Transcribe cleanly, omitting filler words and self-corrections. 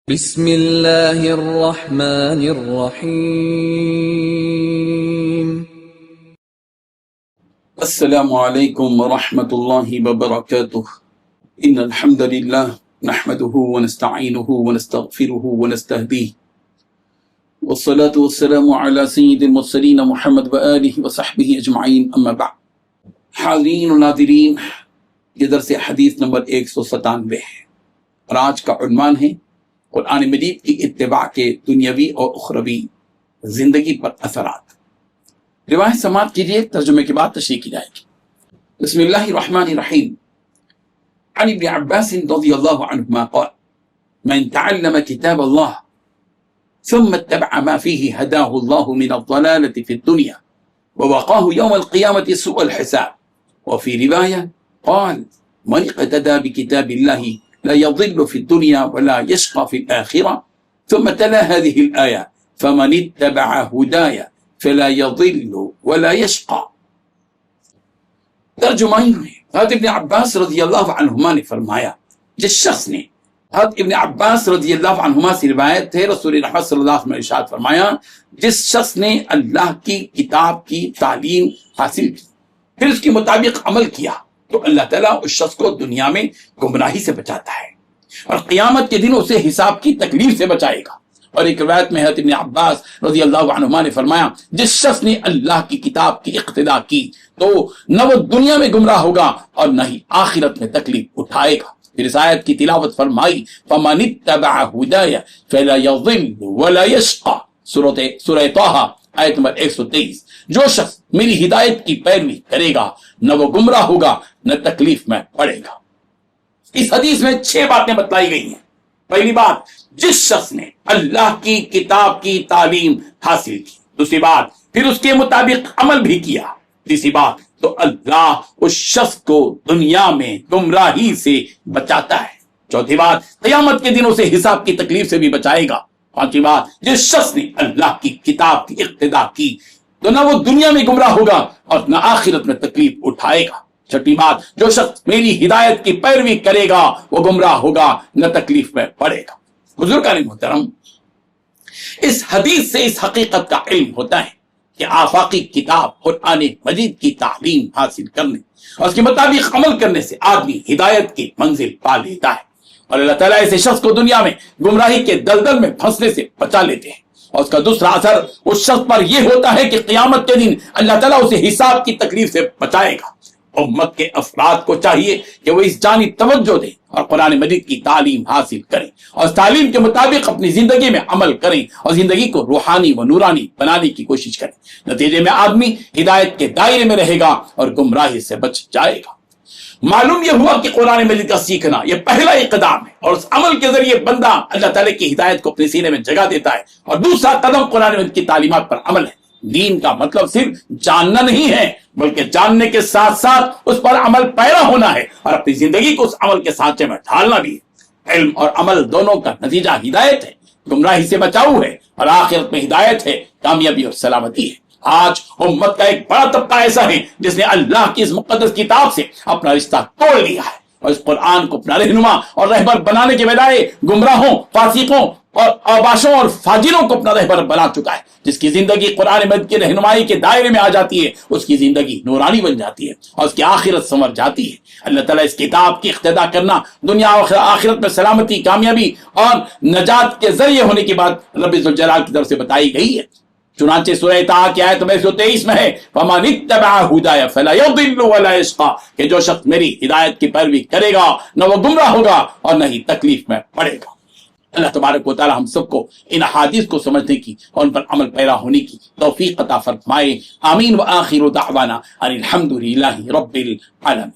بسم اللہ الرحمن الرحیم۔ السلام علیکم ورحمۃ اللہ وبرکاتہ۔ ان الحمد للہ نحمده ونستعینه ونستغفره ونستهدیه والصلاة والسلام علی سید المرسلین محمد وآلہ وصحبہ اجمعین، اما بعد۔ حاضرین و ناظرین، یہ درس حدیث نمبر 197 ہے اور آج کا عنوان ہے قرآن مجید کی اتباع کے دنیاوی اور اخروی زندگی پر اثرات۔ روایت سماعت کیجیے، ترجمے کے بعد تشریح کی جائے گی۔ بسم اللہ الرحمن الرحیم۔ عن ابن عباس رضی اللہ عنہما قال من تعلم کتاب اللہ ثم اتبع ما فيه هداه الله من الضلالة في الدنيا ووقاه يوم القيامة سوء الحساب، وفي رواية قال من اقتدى بكتاب الله لا يضل في الدنيا ولا يشقى في الآخرة، ثم تلا هذه الآية فمن اتبع هداي فلا يضل ولا يشقى۔ ترجمائی میں حضرت ابن عباس رضی اللہ عنہما نے فرمایا، جس شخص نے، حضرت ابن عباس رضی اللہ عنہما سے روایت ہے، رسول رحمت صلی اللہ علیہ وسلم نے ارشاد فرمایا، جس شخص نے اللہ کی کتاب کی تعلیم حاصل کی پھر اس کے مطابق عمل کیا تو اللہ تعالیٰ اس شخص کو دنیا میں گمراہی سے بچاتا ہے اور قیامت کے دن اسے حساب کی تکلیف سے بچائے گا۔ اور ایک روایت میں حضرت ابن عباس رضی اللہ عنہما نے فرمایا، جس شخص نے اللہ کی کتاب کی اقتداء کی تو نہ وہ دنیا میں گمراہ ہوگا اور نہ ہی آخرت میں تکلیف اٹھائے گا۔ پھر اس آیت کی تلاوت فرمائی، فَمَنِ اتَّبَعَ هُدَايَ فَلَا يَضِلُّ وَلَا يَشْقَى، سورہ طٰہٰ آیت نمبر 123۔ جو شخص میری ہدایت کی پیروی کرے گا نہ وہ گمراہ ہوگا نہ تکلیف میں پڑے گا۔ اس حدیث میں 6 باتیں بتلائی گئی ہیں۔ پہلی بات، جس شخص نے اللہ کی کتاب کی تعلیم حاصل کی۔ دوسری بات، پھر اس کے مطابق عمل بھی کیا۔ تیسری بات، تو اللہ اس شخص کو دنیا میں گمراہی سے بچاتا ہے۔ چوتھی بات، قیامت کے دن اسے حساب کی تکلیف سے بھی بچائے گا۔ پانچویں بات، جس شخص نے اللہ کی کتاب کی اقتداء کی تو نہ وہ دنیا میں گمراہ ہوگا اور نہ آخرت میں تکلیف اٹھائے گا۔ چھٹی بات، جو شخص میری ہدایت کی پیروی کرے گا وہ گمراہ ہوگا نہ تکلیف میں پڑے گا۔ بزرگان محترم، اس حدیث سے اس حقیقت کا علم ہوتا ہے کہ آفاقی کتاب قرآن مجید کی تعلیم حاصل کرنے اور اس کے مطابق عمل کرنے سے آدمی ہدایت کی منزل پا لیتا ہے اور اللہ تعالیٰ ایسے شخص کو دنیا میں گمراہی کے دلدل میں پھنسنے سے بچا لیتے ہیں۔ اور اس کا دوسرا اثر اس شخص پر یہ ہوتا ہے کہ قیامت کے دن اللہ تعالیٰ اسے حساب کی تکلیف سے بچائے گا۔ امت کے افراد کو چاہیے کہ وہ اس جانب توجہ دیں اور قرآن مجید کی تعلیم حاصل کریں اور اس تعلیم کے مطابق اپنی زندگی میں عمل کریں اور زندگی کو روحانی و نورانی بنانے کی کوشش کریں۔ نتیجے میں آدمی ہدایت کے دائرے میں رہے گا اور گمراہی سے بچ جائے گا۔ معلوم یہ ہوا کہ قرآن مجید کا سیکھنا یہ پہلا اقدام ہے اور اس عمل کے ذریعے بندہ اللہ تعالیٰ کی ہدایت کو اپنے سینے میں جگہ دیتا ہے، اور دوسرا قدم قرآن مجید کی تعلیمات پر عمل ہے۔ دین کا مطلب صرف جاننا نہیں ہے بلکہ جاننے کے ساتھ ساتھ اس پر عمل پیرا ہونا ہے اور اپنی زندگی کو اس عمل کے سانچے میں ڈھالنا بھی ہے۔ علم اور عمل دونوں کا نتیجہ ہدایت ہے، گمراہی سے بچاؤ ہے، اور آخرت میں ہدایت ہے، کامیابی اور سلامتی ہے۔ آج امت کا ایک بڑا طبقہ ایسا ہے جس نے اللہ کی اس مقدس کتاب سے اپنا رشتہ توڑ لیا ہے اور اس قرآن کو اپنا رہنما اور رہبر بنانے کے بجائے گمراہوں، فاسقوں اور اوباشوں اور فاجروں کو اپنا رہبر بنا چکا ہے۔ جس کی زندگی قرآن مجید کی رہنمائی کے دائرے میں آ جاتی ہے اس کی زندگی نورانی بن جاتی ہے اور اس کی آخرت سنور جاتی ہے۔ اللہ تعالیٰ اس کتاب کی اقتداء کرنا دنیا اور آخرت میں سلامتی، کامیابی اور نجات کے ذریعے ہونے کی بات رب ذوالجلال کی طرف سے بتائی گئی ہے۔ چنانچہ سورہ طٰہٰ کی آیت 123 میں ہے، فَمَنِ اتَّبَعَ هُدَايَ فَلَا يَضِلُّ وَلَا يَشْقَى، کہ جو شخص میری ہدایت کی پیروی کرے گا نہ وہ گمراہ ہوگا اور نہ ہی تکلیف میں پڑے گا۔ اللہ تبارک و تعالی ہم سب کو ان احادیث کو سمجھنے کی اور ان پر عمل پیرا ہونے کی توفیق عطا فرمائے۔ آمین۔ وآخر دعوانا ان الحمد للہ رب العالمین۔